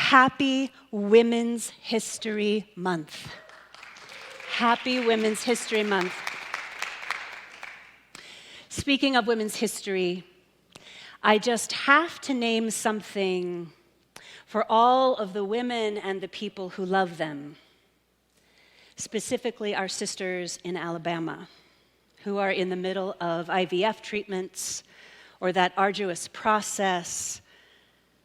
Happy Women's History Month. Happy Women's History Month. Speaking of women's history, I just have to name something for all of the women and the people who love them, specifically our sisters in Alabama, who are in the middle of IVF treatments or that arduous process.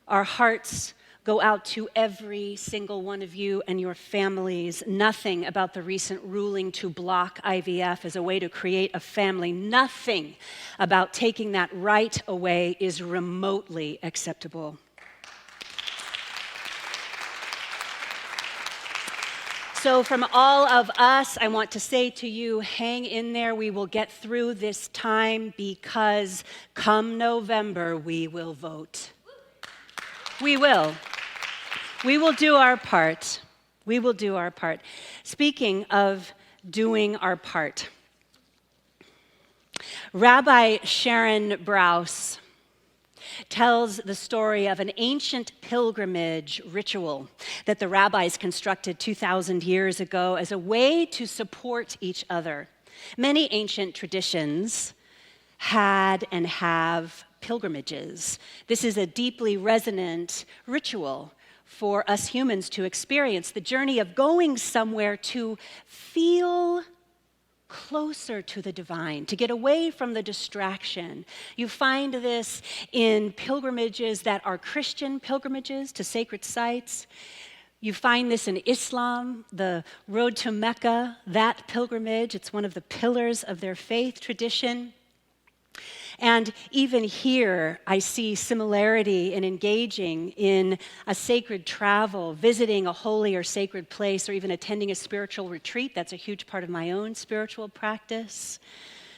Our hearts go out to every single one of you and your families. Nothing about the recent ruling to block IVF as a way to create a family, nothing about taking that right away is remotely acceptable. So from all of us, I want to say to you, hang in there. We will get through this time because come November, we will vote. We will. We will do our part. We will do our part. Speaking of doing our part, Rabbi Sharon Brous tells the story of an ancient pilgrimage ritual that the rabbis constructed 2,000 years ago as a way to support each other. Many ancient traditions had and have pilgrimages. This is a deeply resonant ritual for us humans to experience, the journey of going somewhere to feel closer to the divine, to get away from the distraction. You find this in pilgrimages that are Christian pilgrimages to sacred sites. You find this in Islam, the road to Mecca, that pilgrimage. It's one of the pillars of their faith tradition. And even here, I see similarity in engaging in a sacred travel, visiting a holy or sacred place, or even attending a spiritual retreat. That's a huge part of my own spiritual practice.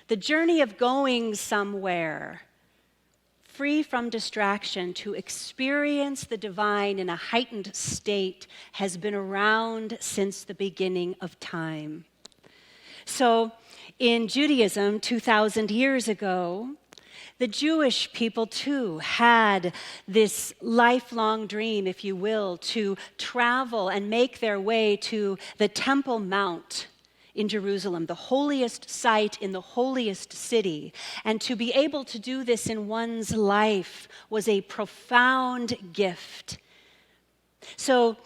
The journey of going somewhere free from distraction to experience the divine in a heightened state has been around since the beginning of time. So in Judaism, 2,000 years ago, the Jewish people, too, had this lifelong dream, if you will, to travel and make their way to the Temple Mount in Jerusalem, the holiest site in the holiest city. And to be able to do this in one's life was a profound gift. So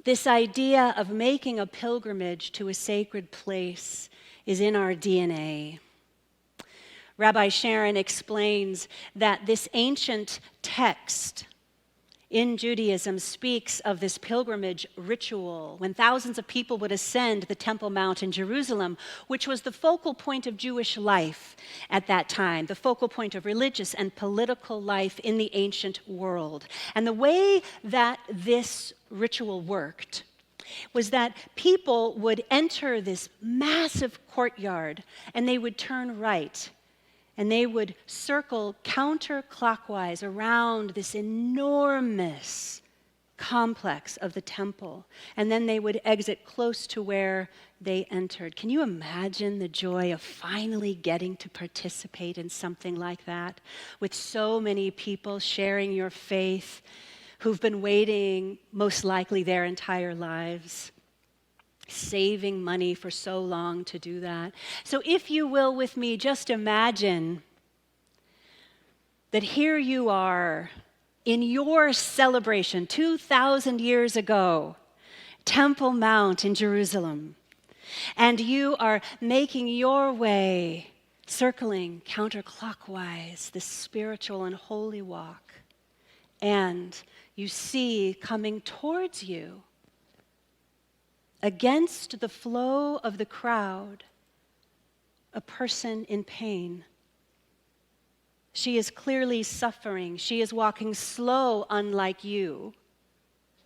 this idea of making a pilgrimage to a sacred place is in our DNA. Rabbi Sharon explains that this ancient text in Judaism speaks of this pilgrimage ritual when thousands of people would ascend the Temple Mount in Jerusalem, which was the focal point of Jewish life at that time, the focal point of religious and political life in the ancient world. And the way that this ritual worked was that people would enter this massive courtyard and they would turn right. And they would circle counterclockwise around this enormous complex of the temple. And then they would exit close to where they entered. Can you imagine the joy of finally getting to participate in something like that? With so many people sharing your faith who've been waiting most likely their entire lives, saving money for so long to do that. So if you will with me, just imagine that here you are in your celebration 2,000 years ago, Temple Mount in Jerusalem, and you are making your way, circling counterclockwise, this spiritual and holy walk, and you see coming towards you, against the flow of the crowd, a person in pain. She is clearly suffering. She is walking slow, unlike you.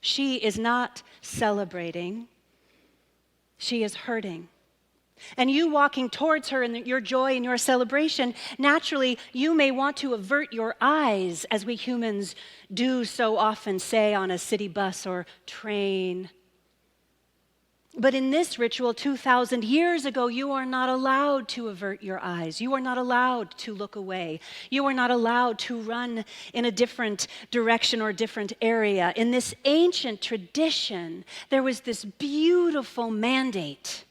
She is not celebrating. She is hurting. And you walking towards her in your joy and your celebration, naturally, you may want to avert your eyes, as we humans do so often, say on a city bus or train. But in this ritual 2,000 years ago, you are not allowed to avert your eyes. You are not allowed to look away. You are not allowed to run in a different direction or different area. In this ancient tradition, there was this beautiful mandate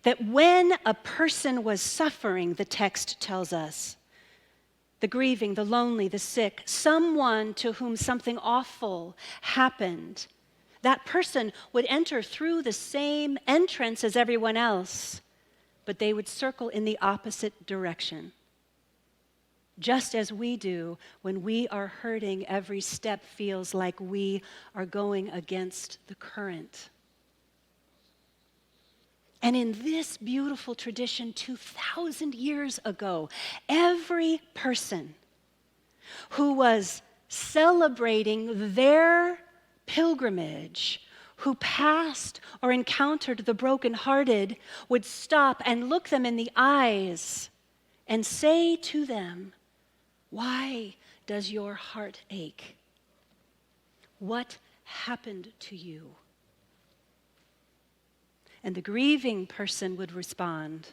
that when a person was suffering, the text tells us, the grieving, the lonely, the sick, someone to whom something awful happened, that person would enter through the same entrance as everyone else, but they would circle in the opposite direction. Just as we do when we are hurting, every step feels like we are going against the current. And in this beautiful tradition 2,000 years ago, every person who was celebrating their pilgrimage, who passed or encountered the brokenhearted, would stop and look them in the eyes and say to them, "Why does your heart ache? What happened to you?" And the grieving person would respond,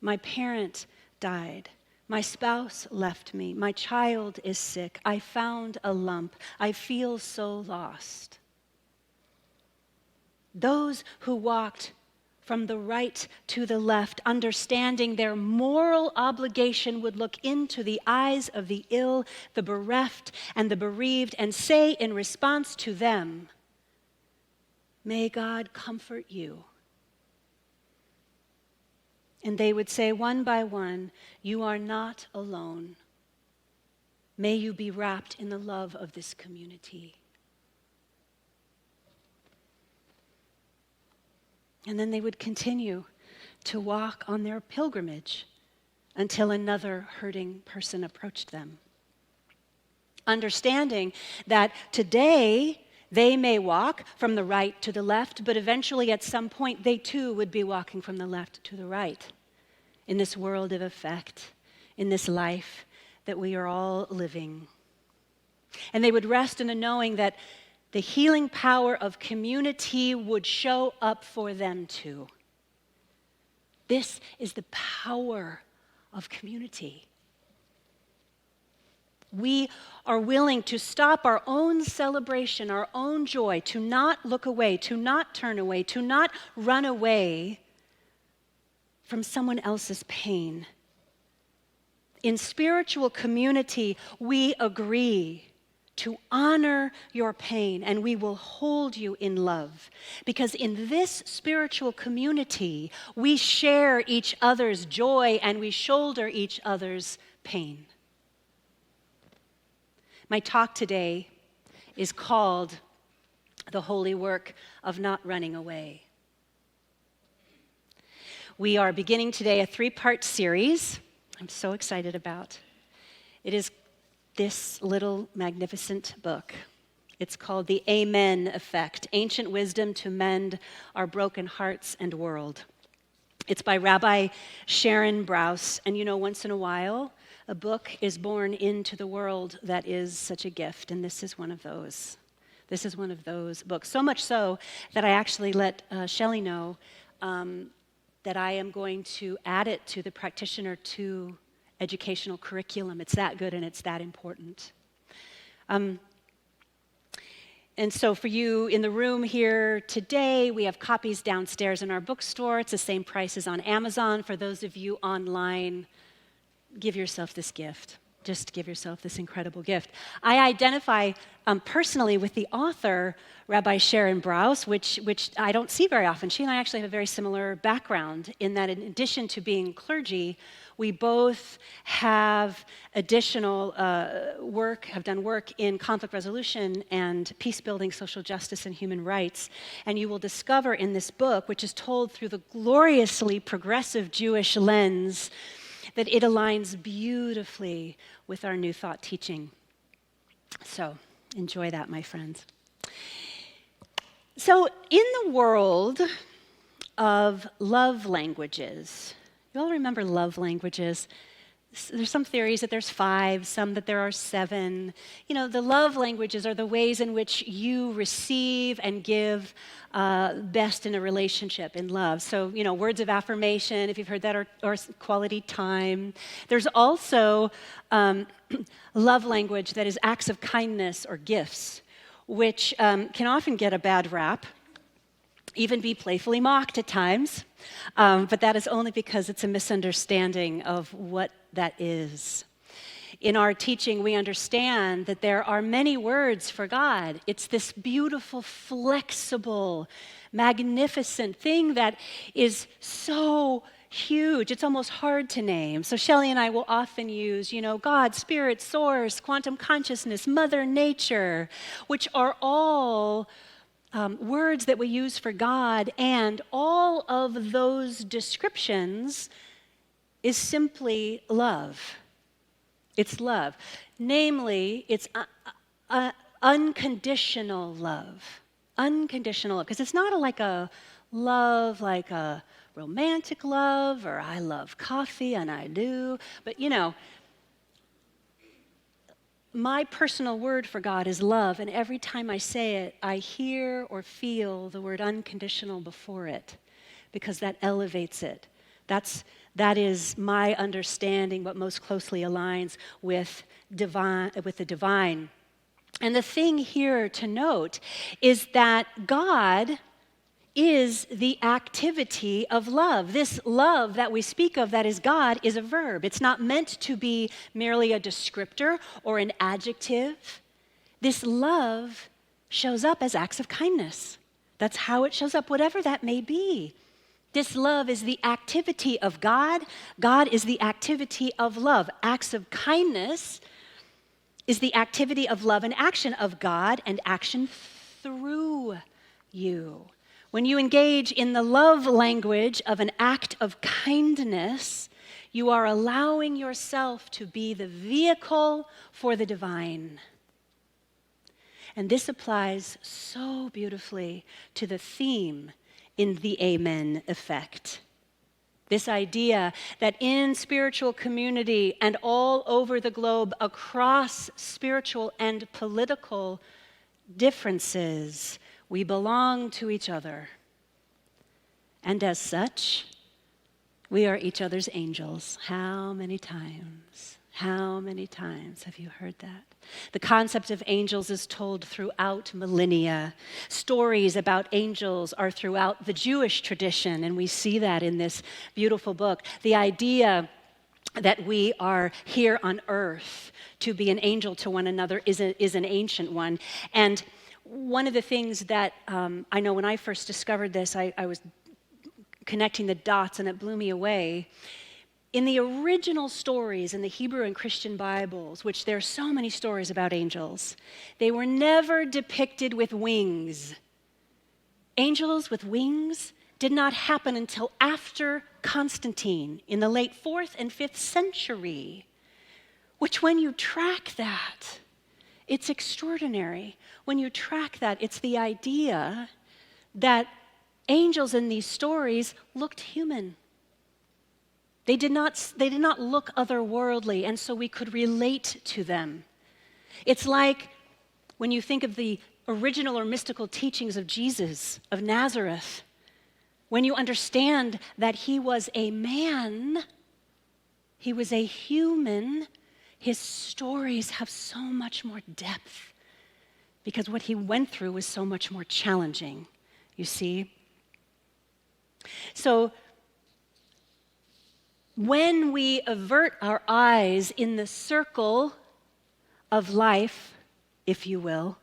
"My parent died. My spouse left me. My child is sick. I found a lump. I feel so lost." Those who walked from the right to the left, understanding their moral obligation, would look into the eyes of the ill, the bereft, and the bereaved, and say in response to them, "May God comfort you." And they would say one by one, "You are not alone. May you be wrapped in the love of this community." And then they would continue to walk on their pilgrimage until another hurting person approached them. Understanding that today they may walk from the right to the left, but eventually at some point they too would be walking from the left to the right in this world of effect, in this life that we are all living. And they would rest in the knowing that the healing power of community would show up for them too. This is the power of community. We are willing to stop our own celebration, our own joy, to not look away, to not turn away, to not run away from someone else's pain. In spiritual community, we agree to honor your pain, and we will hold you in love. Because in this spiritual community, we share each other's joy and we shoulder each other's pain. My talk today is called "The Holy Work of Not Running Away." We are beginning today a 3-part series I'm so excited about. It is this little magnificent book. It's called The Amen Effect: Ancient Wisdom to Mend Our Broken Hearts and World. It's by Rabbi Sharon Brous, and you know, once in a while, a book is born into the world that is such a gift, and this is one of those. This is one of those books. So much so that I actually let Shelley know that I am going to add it to the Practitioner 2 educational curriculum. It's that good and it's that important. And so for you in the room here today, we have copies downstairs in our bookstore. It's the same price as on Amazon. For those of you online, give yourself this gift. Just give yourself this incredible gift. I identify personally with the author, Rabbi Sharon Brous, which I don't see very often. She and I actually have a very similar background in that, in addition to being clergy, we both have additional have done work in conflict resolution and peace building, social justice, and human rights. And you will discover in this book, which is told through the gloriously progressive Jewish lens, that it aligns beautifully with our New Thought teaching. So enjoy that, my friends. So in the world of love languages, you all remember love languages? There's some theories that there's 5, some that there are 7. The love languages are the ways in which you receive and give best in a relationship, in love. So, words of affirmation, if you've heard that, or quality time. There's also love language that is acts of kindness or gifts, which can often get a bad rap, even be playfully mocked at times. But that is only because it's a misunderstanding of what that is. In our teaching, we understand that there are many words for God. It's this beautiful, flexible, magnificent thing that is so huge. It's almost hard to name. So Shelley and I will often use, God, Spirit, Source, quantum consciousness, Mother Nature, which are all words that we use for God, and all of those descriptions is simply love. It's love. Namely, it's unconditional love. Unconditional love. Because it's not like a love like a romantic love, or I love coffee and I do. But my personal word for God is love, and every time I say it, I hear or feel the word unconditional before it, because that elevates it. That is my understanding, what most closely aligns with the divine. And the thing here to note is that God is the activity of love. This love that we speak of, that is God, is a verb. It's not meant to be merely a descriptor or an adjective. This love shows up as acts of kindness. That's how it shows up, whatever that may be. This love is the activity of God. God is the activity of love. Acts of kindness is the activity of love and action of God, and action through you. When you engage in the love language of an act of kindness, you are allowing yourself to be the vehicle for the divine. And this applies so beautifully to the theme in the Amen effect. This idea that in spiritual community and all over the globe, across spiritual and political differences, we belong to each other. And as such, we are each other's angels. How many times have you heard that? The concept of angels is told throughout millennia. Stories about angels are throughout the Jewish tradition, and we see that in this beautiful book. The idea that we are here on earth to be an angel to one another is an ancient one. And one of the things that I know when I first discovered this, I was connecting the dots and it blew me away. In the original stories in the Hebrew and Christian Bibles, which there are so many stories about angels, they were never depicted with wings. Angels with wings did not happen until after Constantine in the late 4th and 5th century, which when you track that, it's extraordinary. When you track that, it's the idea that angels in these stories looked human. They did not look otherworldly, and so we could relate to them. It's like when you think of the original or mystical teachings of Jesus of Nazareth, when you understand that he was a man, he was a human, his stories have so much more depth because what he went through was so much more challenging, you see? So, when we avert our eyes in the circle of life, if you will,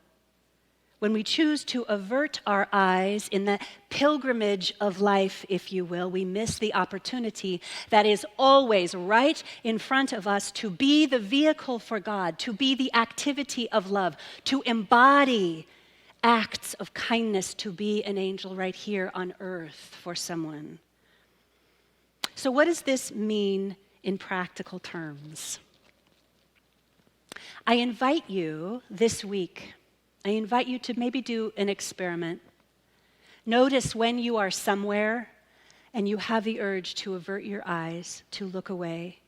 when we choose to avert our eyes in the pilgrimage of life, if you will, we miss the opportunity that is always right in front of us to be the vehicle for God, to be the activity of love, to embody acts of kindness, to be an angel right here on earth for someone. So what does this mean in practical terms? I invite you this week, to maybe do an experiment. Notice when you are somewhere and you have the urge to avert your eyes, to look away,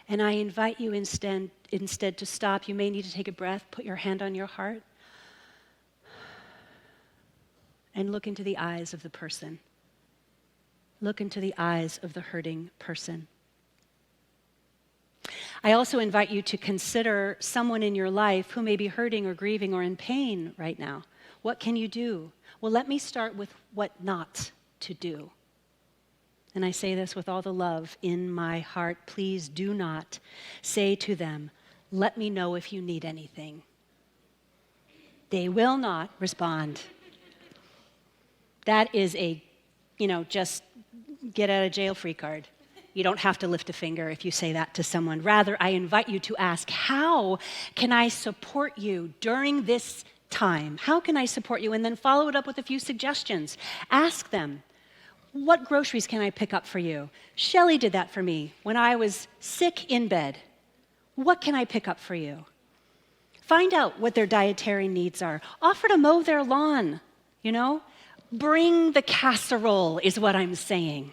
And I invite you instead to stop. You may need to take a breath, put your hand on your heart, and look into the eyes of the person. Look into the eyes of the hurting person. I also invite you to consider someone in your life who may be hurting or grieving or in pain right now. What can you do? Well, let me start with what not to do. And I say this with all the love in my heart. Please do not say to them, "Let me know if you need anything." They will not respond. That is a, just get out of jail free card. You don't have to lift a finger if you say that to someone. Rather, I invite you to ask, how can I support you during this time? How can I support you? And then follow it up with a few suggestions. Ask them, what groceries can I pick up for you? Shelley did that for me when I was sick in bed. What can I pick up for you? Find out what their dietary needs are. Offer to mow their lawn, Bring the casserole is what I'm saying,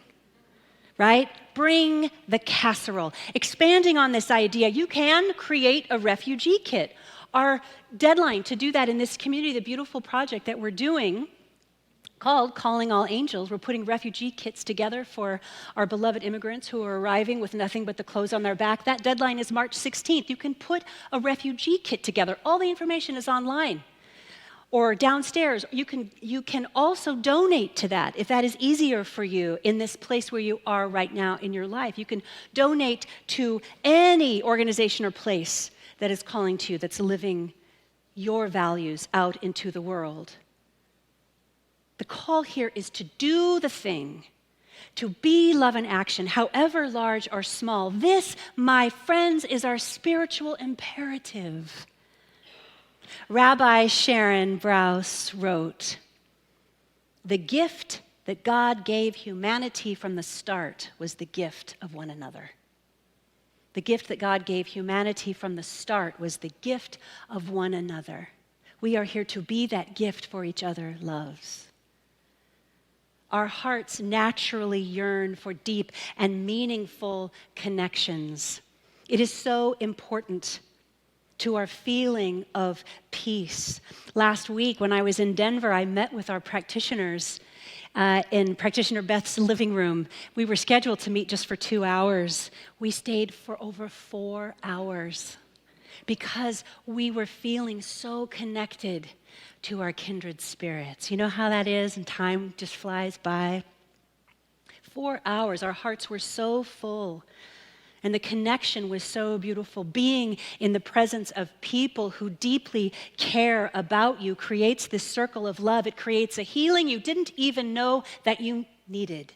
right? Bring the casserole. Expanding on this idea, you can create a refugee kit. Our deadline to do that in this community, the beautiful project that we're doing, called Calling All Angels. We're putting refugee kits together for our beloved immigrants who are arriving with nothing but the clothes on their back. That deadline is March 16th. You can put a refugee kit together. All the information is online or downstairs. You can also donate to that if that is easier for you in this place where you are right now in your life. You can donate to any organization or place that is calling to you, that's living your values out into the world. The call here is to do the thing, to be love in action, however large or small. This, my friends, is our spiritual imperative. Rabbi Sharon Brous wrote, "The gift that God gave humanity from the start was the gift of one another." The gift that God gave humanity from the start was the gift of one another. We are here to be that gift for each other, loves. Our hearts naturally yearn for deep and meaningful connections. It is so important to our feeling of peace. Last week, when I was in Denver, I met with our practitioners in Practitioner Beth's living room. We were scheduled to meet just for 2 hours. We stayed for over 4 hours because we were feeling so connected to our kindred spirits. You know how that is, and time just flies by? 4 hours, our hearts were so full. And the connection was so beautiful. Being in the presence of people who deeply care about you creates this circle of love. It creates a healing you didn't even know that you needed.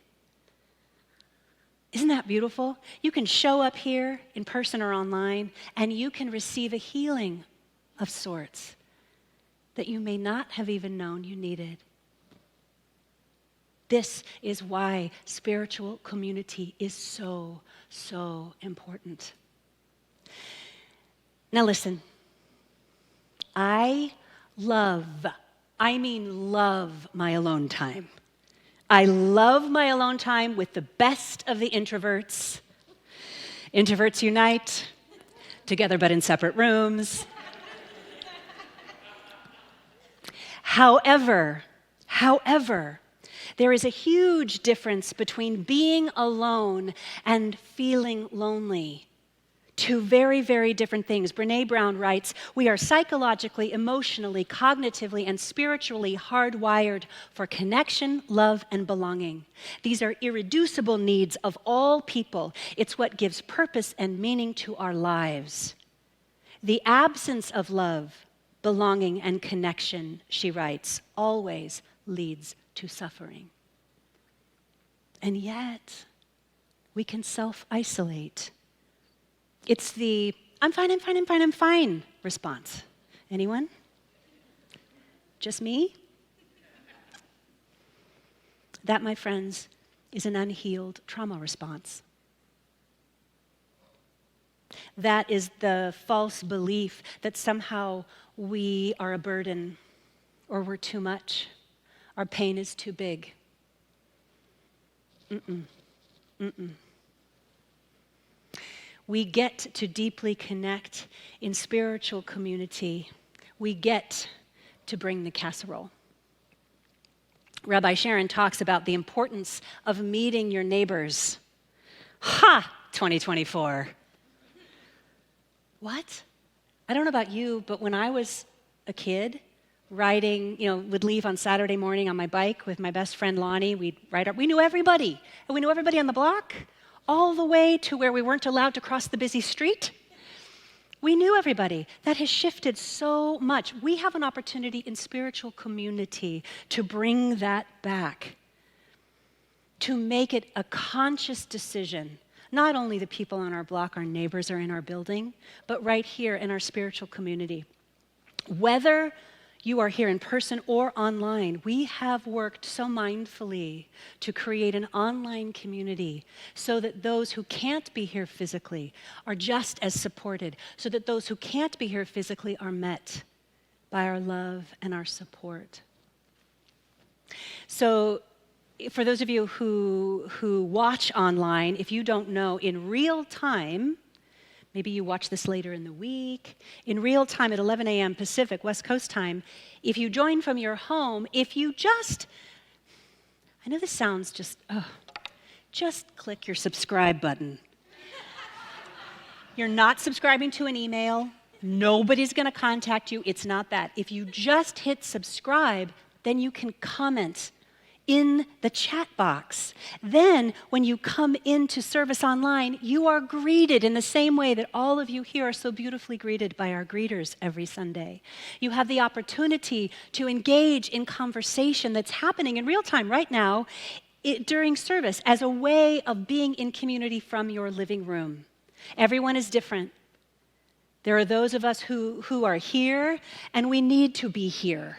Isn't that beautiful? You can show up here in person or online, and you can receive a healing of sorts that you may not have even known you needed. This is why spiritual community is so, so important. Now listen, I love my alone time. I love my alone time with the best of the introverts. Introverts unite, together but in separate rooms. However, there is a huge difference between being alone and feeling lonely. Two very, very different things. Brené Brown writes, "We are psychologically, emotionally, cognitively, and spiritually hardwired for connection, love, and belonging. These are irreducible needs of all people. It's what gives purpose and meaning to our lives. The absence of love, belonging, and connection," she writes, "always leads to suffering." And yet, we can self-isolate. It's the, I'm fine response. Anyone? Just me? That, my friends, is an unhealed trauma response. That is the false belief that somehow we are a burden or we're too much. Our pain is too big. We get to deeply connect in spiritual community. We get to bring the casserole. Rabbi Sharon talks about the importance of meeting your neighbors. Ha! 2024. What? I don't know about you, but when I was a kid, riding, would leave on Saturday morning on my bike with my best friend Lonnie. We'd ride up. We knew everybody. And we knew everybody on the block, all the way to where we weren't allowed to cross the busy street. We knew everybody. That has shifted so much. We have an opportunity in spiritual community to bring that back, to make it a conscious decision. Not only the people on our block, our neighbors, or in our building, but right here in our spiritual community. Whether you are here in person or online, we have worked so mindfully to create an online community so that those who can't be here physically are just as supported, so that those who can't be here physically are met by our love and our support. So, for those of you who watch online, if you don't know, in real time, maybe you watch this later in the week, in real time at 11 a.m. Pacific, West Coast time, if you join from your home, if you just click your subscribe button. You're not subscribing to an email. Nobody's going to contact you. It's not that. If you just hit subscribe, then you can comment in the chat box. Then, when you come into service online, you are greeted in the same way that all of you here are so beautifully greeted by our greeters every Sunday. You have the opportunity to engage in conversation that's happening in real time right now during service as a way of being in community from your living room. Everyone is different. There are those of us who are here, and we need to be here.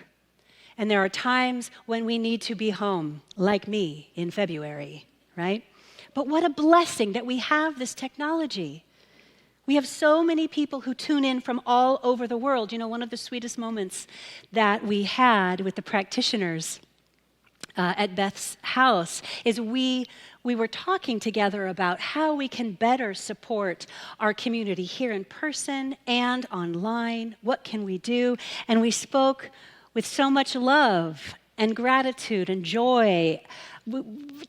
And there are times when we need to be home, like me in February, right? But what a blessing that we have this technology. We have so many people who tune in from all over the world. One of the sweetest moments that we had with the practitioners at Beth's house is we were talking together about how we can better support our community here in person and online. What can we do? And we spoke with so much love and gratitude and joy.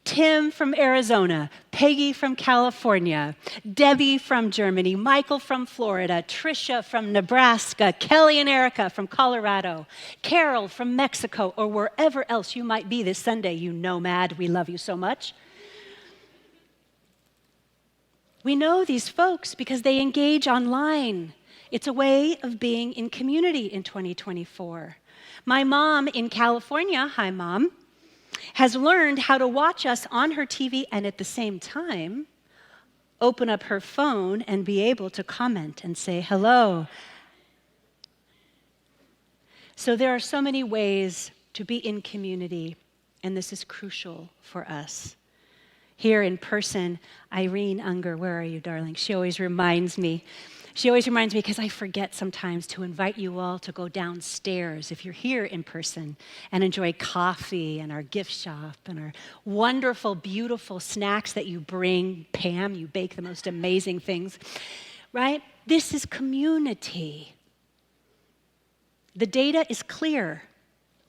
Tim from Arizona, Peggy from California, Debbie from Germany, Michael from Florida, Tricia from Nebraska, Kelly and Erica from Colorado, Carol from Mexico, or wherever else you might be this Sunday, you nomad, we love you so much. We know these folks because they engage online. It's a way of being in community in 2024. My mom in California, hi Mom, has learned how to watch us on her TV and at the same time open up her phone and be able to comment and say hello. So there are so many ways to be in community, and this is crucial for us. Here in person, Irene Unger, where are you, darling? She always reminds me because I forget sometimes to invite you all to go downstairs if you're here in person and enjoy coffee and our gift shop and our wonderful, beautiful snacks that you bring. Pam, you bake the most amazing things, right? This is community. The data is clear.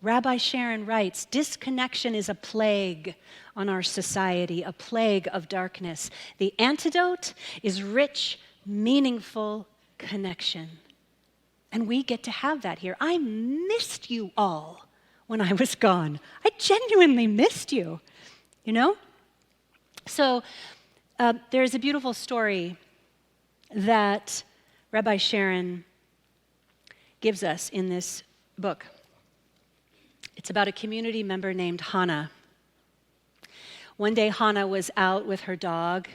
Rabbi Sharon writes, disconnection is a plague on our society, a plague of darkness. The antidote is rich, meaningful connection. And we get to have that here. I missed you all when I was gone. I genuinely missed you, So there's a beautiful story that Rabbi Sharon gives us in this book. It's about a community member named Hannah. One day, Hannah was out with her dog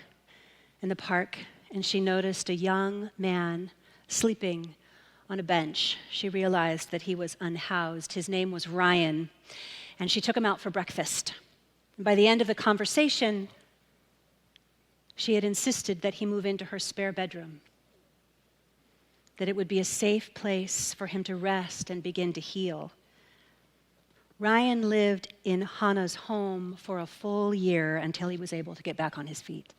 in the park, and she noticed a young man sleeping on a bench. She realized that he was unhoused. His name was Ryan, and she took him out for breakfast. And by the end of the conversation, she had insisted that he move into her spare bedroom, that it would be a safe place for him to rest and begin to heal. Ryan lived in Hannah's home for a full year until he was able to get back on his feet.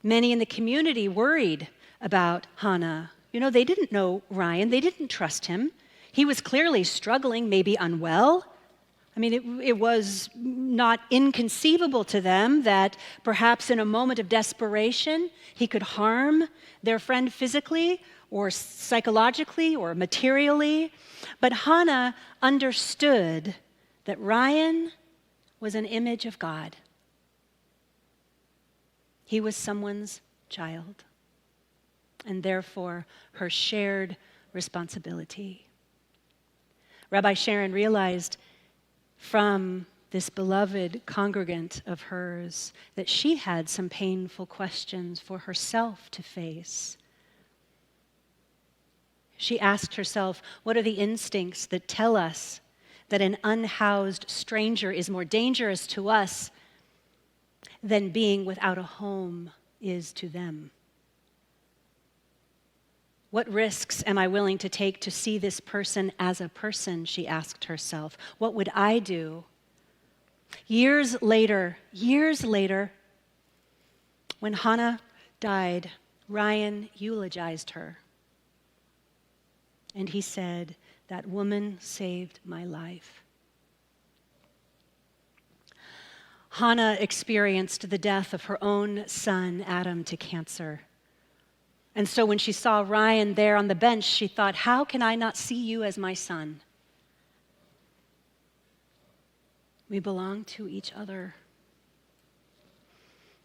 Many in the community worried about Hannah. They didn't know Ryan. They didn't trust him. He was clearly struggling, maybe unwell. It was not inconceivable to them that perhaps in a moment of desperation, he could harm their friend physically or psychologically or materially. But Hannah understood that Ryan was an image of God. He was someone's child, and therefore her shared responsibility. Rabbi Sharon realized from this beloved congregant of hers that she had some painful questions for herself to face. She asked herself, what are the instincts that tell us that an unhoused stranger is more dangerous to us than being without a home is to them? What risks am I willing to take to see this person as a person, she asked herself. What would I do? Years later, when Hannah died, Ryan eulogized her. And he said, that woman saved my life. Hannah experienced the death of her own son, Adam, to cancer. And so when she saw Ryan there on the bench, she thought, how can I not see you as my son? We belong to each other.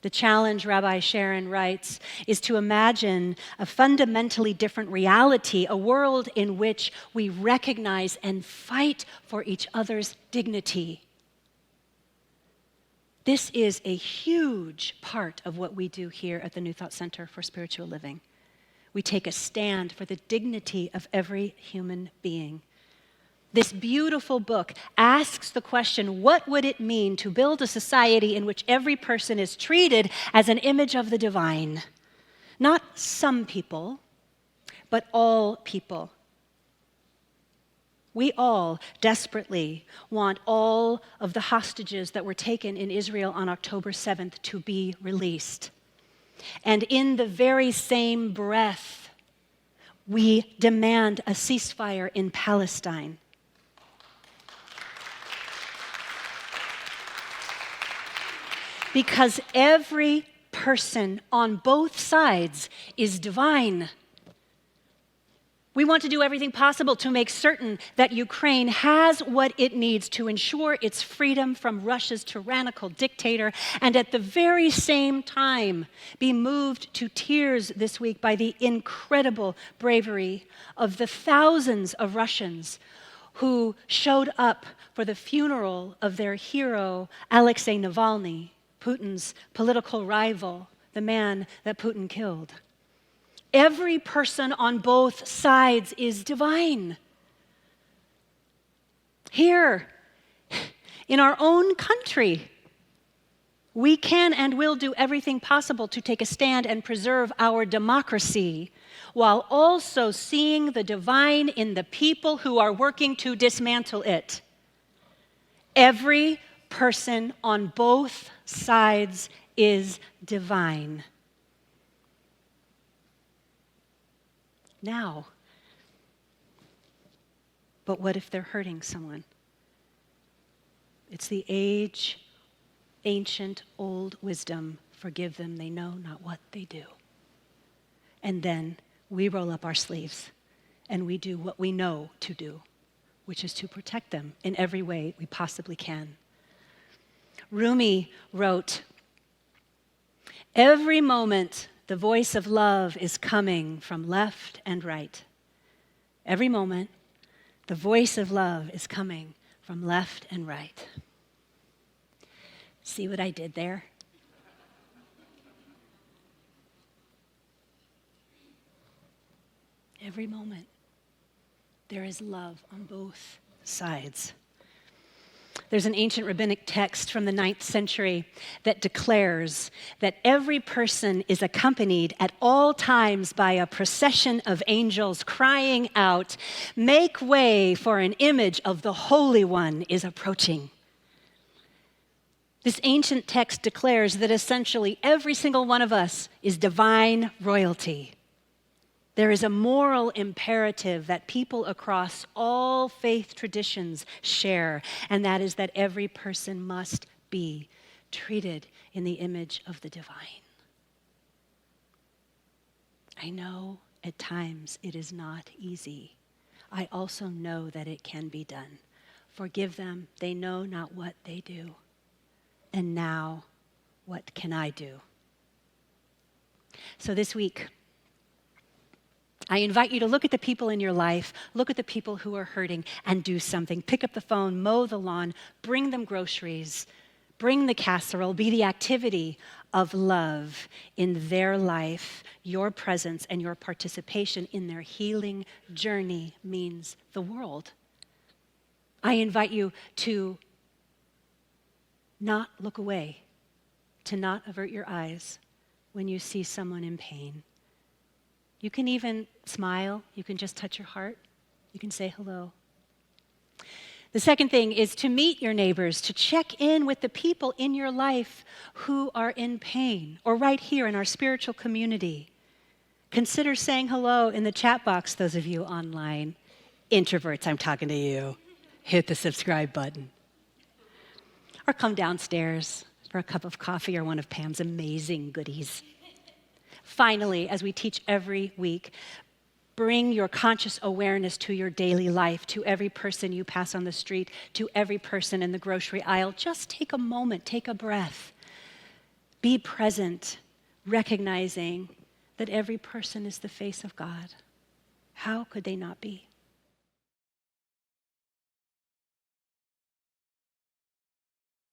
The challenge, Rabbi Sharon writes, is to imagine a fundamentally different reality, a world in which we recognize and fight for each other's dignity. This is a huge part of what we do here at the New Thought Center for Spiritual Living. We take a stand for the dignity of every human being. This beautiful book asks the question, what would it mean to build a society in which every person is treated as an image of the divine? Not some people, but all people. We all desperately want all of the hostages that were taken in Israel on October 7th to be released. And in the very same breath, we demand a ceasefire in Palestine. Because every person on both sides is divine. We want to do everything possible to make certain that Ukraine has what it needs to ensure its freedom from Russia's tyrannical dictator, and at the very same time be moved to tears this week by the incredible bravery of the thousands of Russians who showed up for the funeral of their hero, Alexei Navalny, Putin's political rival, the man that Putin killed. Every person on both sides is divine. Here, in our own country, we can and will do everything possible to take a stand and preserve our democracy, while also seeing the divine in the people who are working to dismantle it. Every person on both sides is divine. Now, but what if they're hurting someone? It's the ancient, old wisdom, forgive them, they know not what they do. And then we roll up our sleeves and we do what we know to do, which is to protect them in every way we possibly can. Rumi wrote, every moment the voice of love is coming from left and right. Every moment, the voice of love is coming from left and right. See what I did there? Every moment, there is love on both sides. There's an ancient rabbinic text from the 9th century that declares that every person is accompanied at all times by a procession of angels crying out, "Make way, for an image of the Holy One is approaching." This ancient text declares that essentially every single one of us is divine royalty. There is a moral imperative that people across all faith traditions share, and that is that every person must be treated in the image of the divine. I know at times it is not easy. I also know that it can be done. Forgive them, they know not what they do. And now, what can I do? So this week, I invite you to look at the people in your life, look at the people who are hurting, and do something. Pick up the phone, mow the lawn, bring them groceries, bring the casserole, be the activity of love in their life. Your presence and your participation in their healing journey means the world. I invite you to not look away, to not avert your eyes when you see someone in pain. You can even smile, you can just touch your heart, you can say hello. The second thing is to meet your neighbors, to check in with the people in your life who are in pain, or right here in our spiritual community. Consider saying hello in the chat box, those of you online. Introverts, I'm talking to you. Hit the subscribe button. Or come downstairs for a cup of coffee or one of Pam's amazing goodies. Finally, as we teach every week, bring your conscious awareness to your daily life, to every person you pass on the street, to every person in the grocery aisle. Just take a moment, take a breath. Be present, recognizing that every person is the face of God. How could they not be?